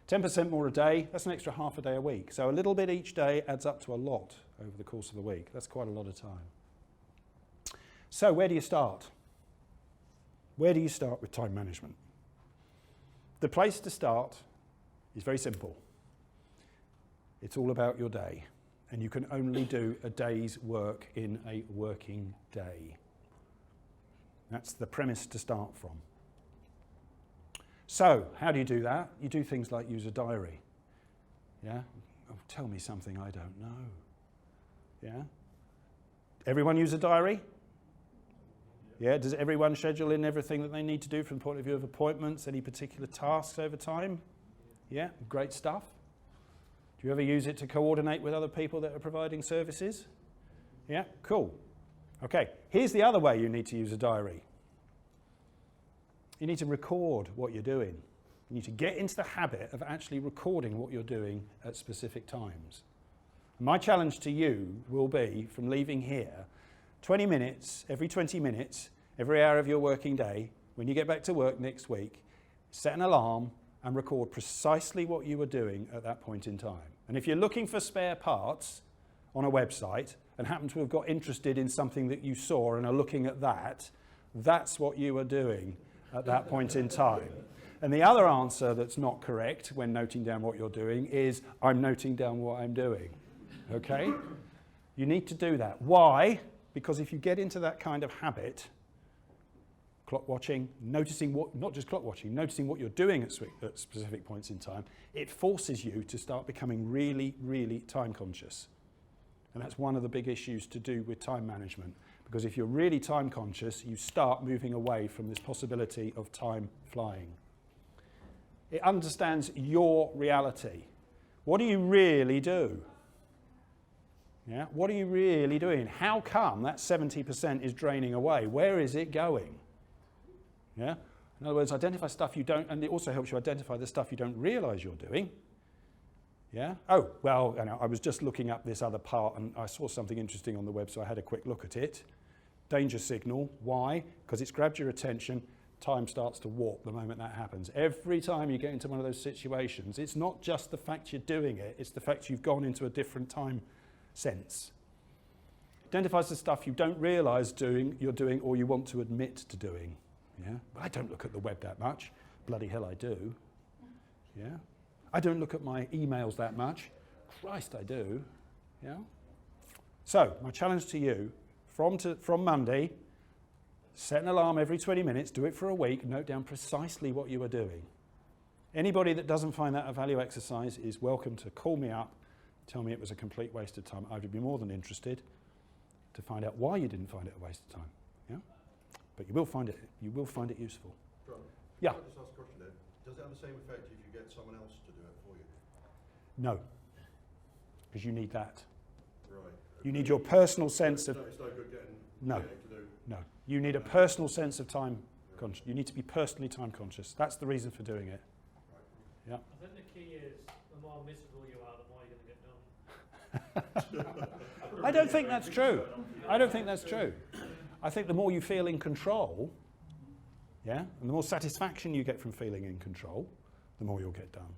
10% more a day, that's an extra half a day a week. So a little bit each day adds up to a lot over the course of the week. That's quite a lot of time. So where do you start? Where do you start with time management? The place to start is very simple. It's all about your day. And you can only do a day's work in a working day. That's the premise to start from. So, how do you do that? You do things like use a diary. Yeah? Oh, tell me something I don't know. Yeah? Everyone use a diary? Yeah? Does everyone schedule in everything that they need to do from the point of view of appointments, any particular tasks over time? Yeah? Great stuff. Do you ever use it to coordinate with other people that are providing services? Yeah? Cool. Okay, here's the other way you need to use a diary. You need to record what you're doing. You need to get into the habit of actually recording what you're doing at specific times. My challenge to you will be, from leaving here, 20 minutes, every 20 minutes, every hour of your working day, when you get back to work next week, set an alarm and record precisely what you were doing at that point in time. And if you're looking for spare parts on a website and happen to have got interested in something that you saw and are looking at that, that's what you were doing at that point in time. And the other answer that's not correct when noting down what you're doing is, I'm noting down what I'm doing. Okay? You need to do that. Why? Because if you get into that kind of habit, clock watching, noticing what, not just clock watching, noticing what you're doing at specific points in time, it forces you to start becoming really, really time conscious. And that's one of the big issues to do with time management. Because if you're really time conscious, you start moving away from this possibility of time flying. It understands your reality. What do you really do? Yeah? What are you really doing? How come that 70% is draining away? Where is it going? Yeah? In other words, identify stuff you don't, and it also helps you identify the stuff you don't realize you're doing. Yeah? Oh, well, you know, I was just looking up this other part and I saw something interesting on the web, so I had a quick look at it. Danger signal. Why? Because it's grabbed your attention. Time starts to warp the moment that happens. Every time you get into one of those situations, it's not just the fact you're doing it, it's the fact you've gone into a different time sense. Identifies the stuff you don't realize you're doing or you want to admit to doing. Yeah? I don't look at the web that much. Bloody hell I do. Yeah? I don't look at my emails that much. Christ, I do. Yeah? So, my challenge to you, from Monday, set an alarm every 20 minutes, do it for a week, note down precisely what you are doing. Anybody that doesn't find that a value exercise is welcome to call me up, tell me it was a complete waste of time. I would be more than interested to find out why you didn't find it a waste of time. Yeah? But you will find it useful. John, yeah. can I just ask a question there? Does it have the same effect if you get someone else to do it for you? No, because you need that. Right. Okay. You need your personal sense of... It's no good getting No, to do... no. You need a personal sense of time conscious. You need to be personally time conscious. That's the reason for doing it. Right. Yeah. I think the key is the more miserable you are, the more you're going to get done. I don't think that's true. I don't think that's true. I think the more you feel in control, yeah, and the more satisfaction you get from feeling in control, the more you'll get done.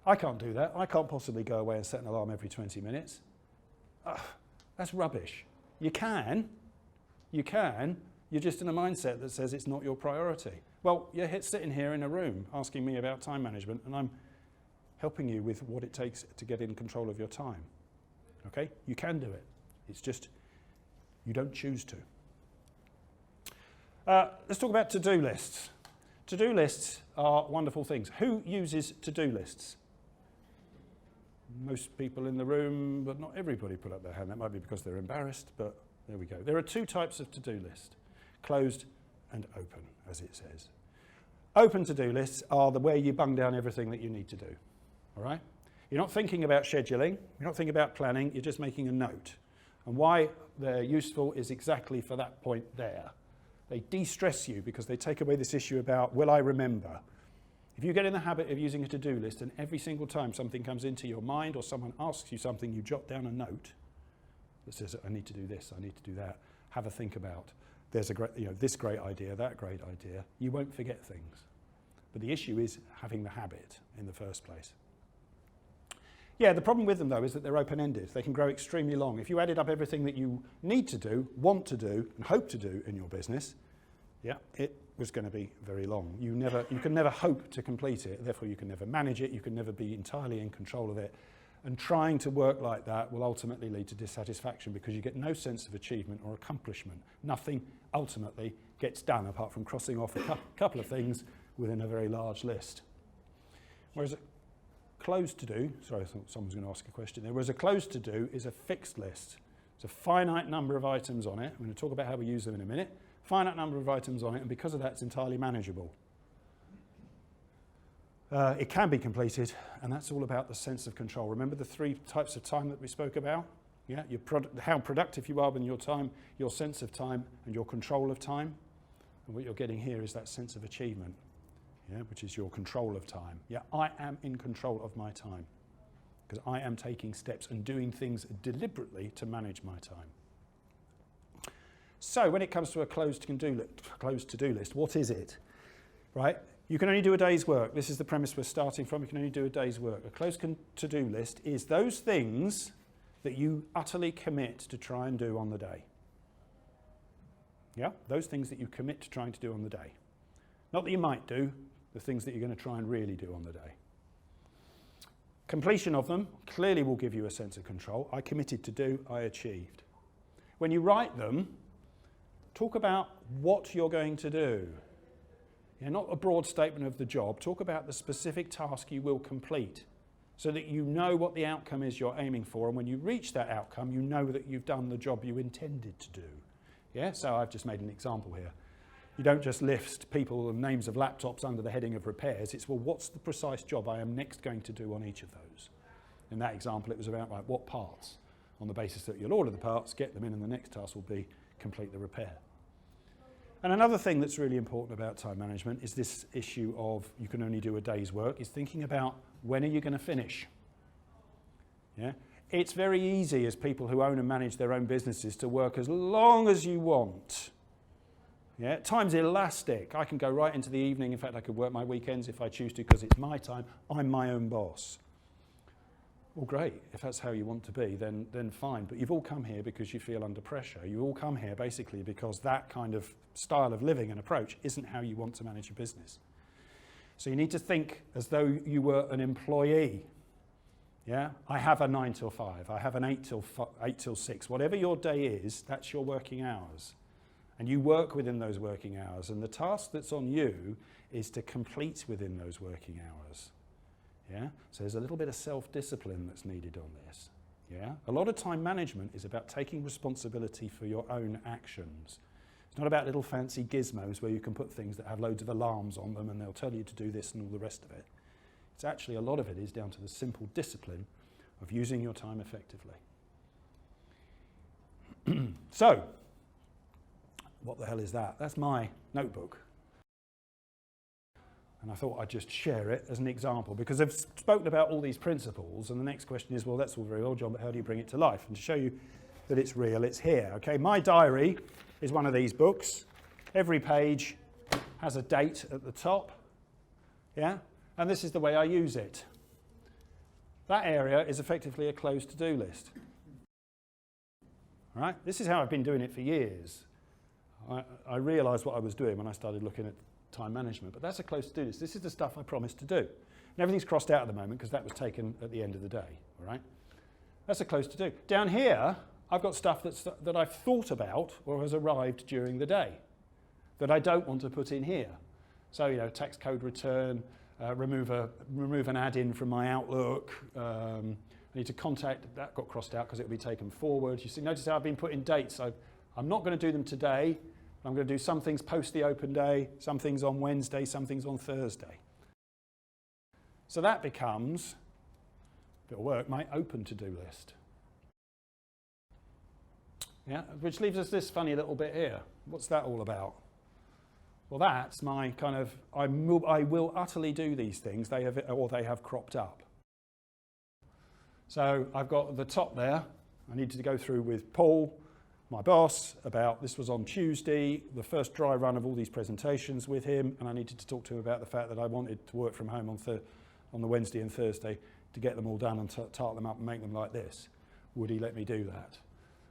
I can't do that. I can't possibly go away and set an alarm every 20 minutes. That's rubbish. You can. You're just in a mindset that says it's not your priority. Well, you're sitting here in a room asking me about time management, and I'm helping you with what it takes to get in control of your time. Okay? You can do it. It's just you don't choose to. Let's talk about to-do lists. To-do lists are wonderful things. Who uses to-do lists? Most people in the room, but not everybody put up their hand. That might be because they're embarrassed, but there we go. There are two types of to-do list, closed and open, as it says. Open to-do lists are the way you bung down everything that you need to do, all right? You're not thinking about scheduling, you're not thinking about planning, you're just making a note. And why they're useful is exactly for that point there. They de-stress you because they take away this issue about, will I remember? If you get in the habit of using a to-do list and every single time something comes into your mind or someone asks you something, you jot down a note that says, I need to do this, I need to do that, have a think about. There's a great, this great idea, that great idea. You won't forget things. But the issue is having the habit in the first place. Yeah, the problem with them though is that they're open-ended. They can grow extremely long. If you added up everything that you need to do, want to do, and hope to do in your business, yeah, it was going to be very long. You can never hope to complete it, therefore you can never manage it, you can never be entirely in control of it. And trying to work like that will ultimately lead to dissatisfaction because you get no sense of achievement or accomplishment. Nothing ultimately gets done apart from crossing off a couple of things within a very large list. Whereas a closed to do, sorry, I thought someone was going to ask a question there, whereas a closed to do is a fixed list. It's a finite number of items on it. I'm going to talk about how we use them in a minute. Finite number of items on it, and because of that, it's entirely manageable. It can be completed, and that's all about the sense of control. Remember the 3 types of time that we spoke about? Yeah, how productive you are with your time, your sense of time, and your control of time. And what you're getting here is that sense of achievement, yeah, which is your control of time. Yeah, I am in control of my time because I am taking steps and doing things deliberately to manage my time. So when it comes to a closed to-do list, what is it? Right? You can only do a day's work. This is the premise we're starting from. You can only do a day's work. A closed to-do list is those things that you utterly commit to try and do on the day. Yeah? Those things that you commit to trying to do on the day. Not that you might do, the things that you're going to try and really do on the day. Completion of them clearly will give you a sense of control. I committed to do, I achieved. When you write them, talk about what you're going to do. Yeah, not a broad statement of the job. Talk about the specific task you will complete so that you know what the outcome is you're aiming for, and when you reach that outcome, you know that you've done the job you intended to do. Yeah, so I've just made an example here. You don't just list people and names of laptops under the heading of repairs. It's, well, what's the precise job I am next going to do on each of those? In that example, it was about like what parts, on the basis that you'll order the parts, get them in, and the next task will be complete the repair. And another thing that's really important about time management is this issue of you can only do a day's work, is thinking about when are you going to finish? Yeah? It's very easy as people who own and manage their own businesses to work as long as you want. Yeah? Time's elastic. I can go right into the evening. In fact, I could work my weekends if I choose to because it's my time. I'm my own boss. Well, great. If that's how you want to be, then fine. But you've all come here because you feel under pressure. You all come here basically because that kind of style of living and approach isn't how you want to manage your business. So you need to think as though you were an employee. Yeah? I have a 9 till 5. I have an 8 till 6. Whatever your day is, that's your working hours. And you work within those working hours. And the task that's on you is to complete within those working hours. Yeah? So there's a little bit of self-discipline that's needed on this. Yeah? A lot of time management is about taking responsibility for your own actions. It's not about little fancy gizmos where you can put things that have loads of alarms on them and they'll tell you to do this and all the rest of it. It's actually, a lot of it is down to the simple discipline of using your time effectively. So, what the hell is that? That's my notebook. And I thought I'd just share it as an example because I've spoken about all these principles, and the next question is, well, that's all very well, John, but how do you bring it to life? And to show you that it's real, it's here. Okay, my diary is one of these books. Every page has a date at the top. Yeah, and this is the way I use it. That area is effectively a closed to-do list. All right, this is how I've been doing it for years. I realised what I was doing when I started looking at time management, but that's a close to-do list. This is the stuff I promised to do. And everything's crossed out at the moment because that was taken at the end of the day, all right? That's a close to-do. Down here, I've got stuff that I've thought about or has arrived during the day that I don't want to put in here. So, you know, tax code return, remove an add-in from my Outlook, I need to contact, that got crossed out because it will be taken forward. You see, notice how I've been putting dates. I'm not going to do them today. I'm going to do some things post the open day, some things on Wednesday, some things on Thursday. So that becomes, if it'll work, my open to-do list. Yeah, which leaves us this funny little bit here. What's that all about? Well, that's my kind of, I will utterly do these things, they have cropped up. So I've got the top there, I need to go through with Paul, my boss about, this was on Tuesday, the first dry run of all these presentations with him, and I needed to talk to him about the fact that I wanted to work from home on the Wednesday and Thursday to get them all done and tart them up and make them like this. Would he let me do that?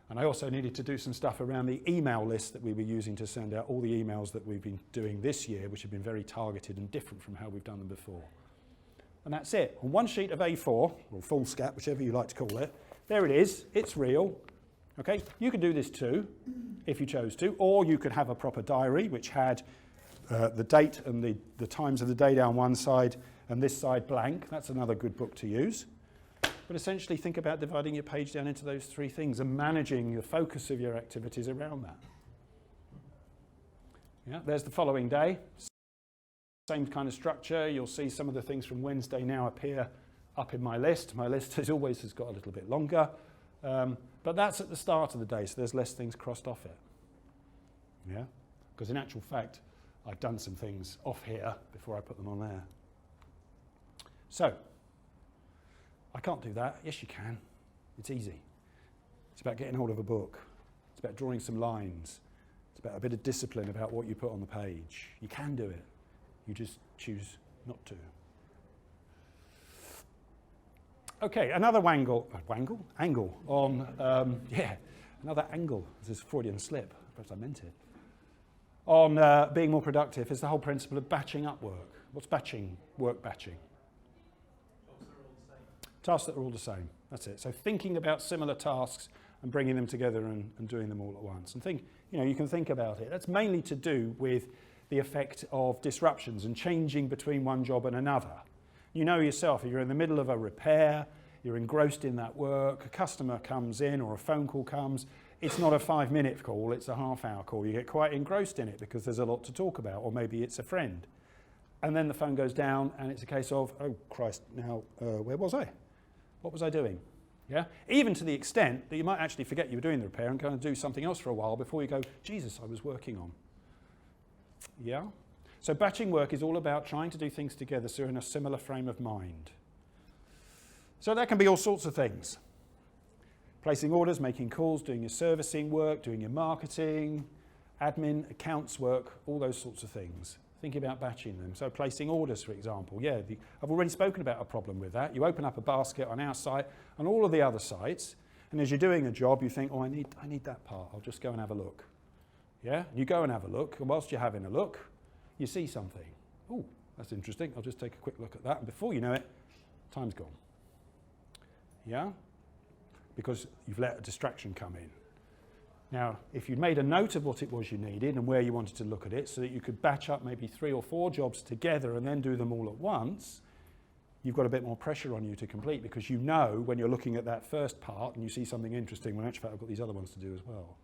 And I also needed to do some stuff around the email list that we were using to send out all the emails that we've been doing this year, which have been very targeted and different from how we've done them before. And that's it. On one sheet of A4, or foolscap, whichever you like to call it, there it is. It's real. Okay, you could do this too, if you chose to, or you could have a proper diary which had the date and the times of the day down one side and this side blank. That's another good book to use. But essentially think about dividing your page down into those three things and managing the focus of your activities around that. Yeah, there's the following day. Same kind of structure. You'll see some of the things from Wednesday now appear up in my list. My list, as always, has got a little bit longer. But that's at the start of the day, so there's less things crossed off it. Yeah? Because in actual fact, I've done some things off here before I put them on there. So, I can't do that. Yes, you can. It's easy. It's about getting hold of a book. It's about drawing some lines. It's about a bit of discipline about what you put on the page. You can do it. You just choose not to. Okay, another angle on, another angle. This is a Freudian slip. Perhaps I meant it. On being more productive is the whole principle of batching up work. What's batching? Work batching. Tasks that are all the same. That's it. So thinking about similar tasks and bringing them together and doing them all at once. And you can think about it. That's mainly to do with the effect of disruptions and changing between one job and another. You know yourself, if you're in the middle of a repair, you're engrossed in that work, a customer comes in or a phone call comes, it's not a 5-minute call, it's a half-hour call. You get quite engrossed in it because there's a lot to talk about, or maybe it's a friend. And then the phone goes down and it's a case of, oh Christ, now where was I? What was I doing? Yeah? Even to the extent that you might actually forget you were doing the repair and go and do something else for a while before you go, Jesus, I was working on. Yeah? So batching work is all about trying to do things together so you're in a similar frame of mind. So that can be all sorts of things. Placing orders, making calls, doing your servicing work, doing your marketing, admin, accounts work, all those sorts of things. Thinking about batching them. So placing orders, for example. Yeah, I've already spoken about a problem with that. You open up a basket on our site and all of the other sites, and as you're doing a job, you think, oh, I need that part. I'll just go and have a look. Yeah? You go and have a look, and whilst you're having a look, you see something. Oh, that's interesting. I'll just take a quick look at that, and before you know it, time's gone. Yeah? Because you've let a distraction come in. Now, if you'd made a note of what it was you needed and where you wanted to look at it so that you could batch up maybe 3 or 4 jobs together and then do them all at once, you've got a bit more pressure on you to complete because you know when you're looking at that first part and you see something interesting, well, actually, I've got these other ones to do as well.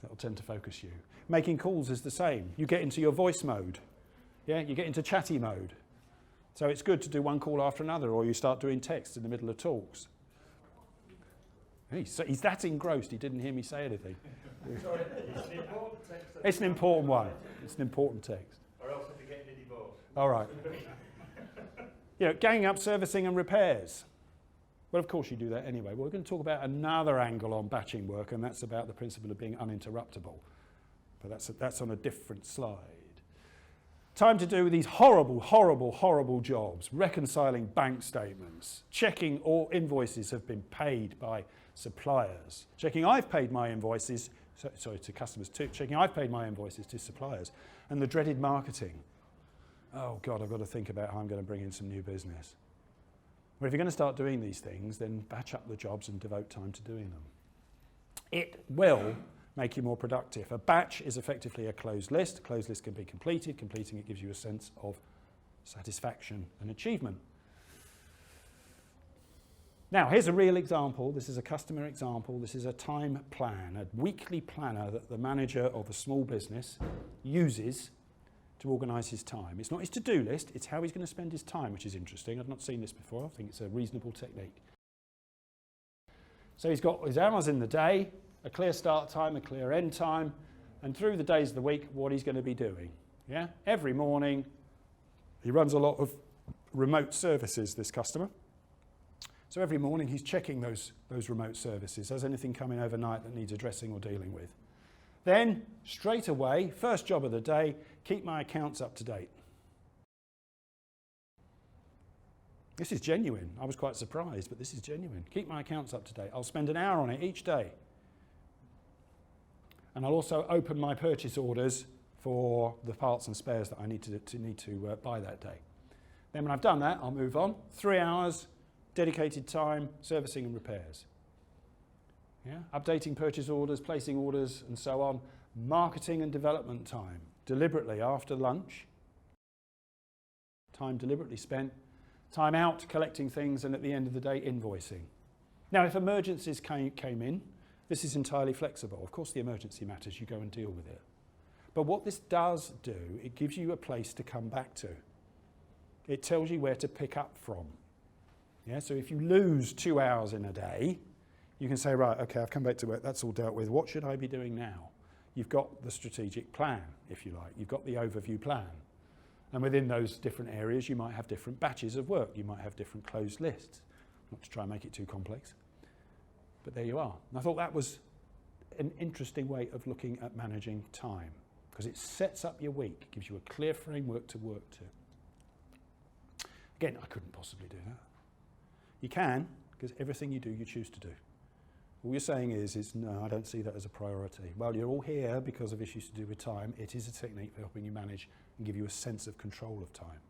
That'll tend to focus you. Making calls is the same. You get into your voice mode. Yeah, you get into chatty mode. So it's good to do one call after another, or you start doing text in the middle of talks. He's that engrossed, he didn't hear me say anything. Sorry, it's an important text. It's an important one. It's an important text. Or else I'll be getting a divorce. All right. Ganging up servicing and repairs. Well, of course you do that anyway. Well, we're going to talk about another angle on batching work, and that's about the principle of being uninterruptible. But that's on a different slide. Time to do these horrible, horrible, horrible jobs. Reconciling bank statements. Checking all invoices have been paid by suppliers. Checking I've paid my invoices, to customers too. Checking I've paid my invoices to suppliers. And the dreaded marketing. Oh God, I've got to think about how I'm going to bring in some new business. Well, if you're going to start doing these things, then batch up the jobs and devote time to doing them. It will make you more productive. A batch is effectively a closed list. A closed list can be completed. Completing it gives you a sense of satisfaction and achievement. Now, here's a real example. This is a customer example. This is a time plan, a weekly planner that the manager of a small business uses to organise his time. It's not his to-do list, it's how he's going to spend his time, which is interesting. I've not seen this before. I think it's a reasonable technique. So he's got his hours in the day, a clear start time, a clear end time, and through the days of the week, what he's going to be doing. Yeah? Every morning, he runs a lot of remote services, this customer. So every morning he's checking those remote services. Has anything come in overnight that needs addressing or dealing with? Then, straight away, first job of the day, keep my accounts up to date. This is genuine. I was quite surprised, but this is genuine. Keep my accounts up to date. I'll spend an hour on it each day. And I'll also open my purchase orders for the parts and spares that I need to buy that day. Then when I've done that, I'll move on. 3 hours, dedicated time, servicing and repairs. Yeah? Updating purchase orders, placing orders, and so on. Marketing and development time, deliberately after lunch. Time deliberately spent. Time out, collecting things, and at the end of the day, invoicing. Now, if emergencies came in, this is entirely flexible. Of course, the emergency matters, you go and deal with it. But what this does do, it gives you a place to come back to. It tells you where to pick up from. Yeah, so if you lose 2 hours in a day, you can say, right, okay, I've come back to work, that's all dealt with. What should I be doing now? You've got the strategic plan, if you like. You've got the overview plan. And within those different areas, you might have different batches of work. You might have different closed lists. Not to try and make it too complex. But there you are. And I thought that was an interesting way of looking at managing time, because it sets up your week, gives you a clear framework to work to. Again, I couldn't possibly do that. You can, because everything you do, you choose to do. All you're saying is no, I don't see that as a priority. Well, you're all here because of issues to do with time. It is a technique for helping you manage and give you a sense of control of time.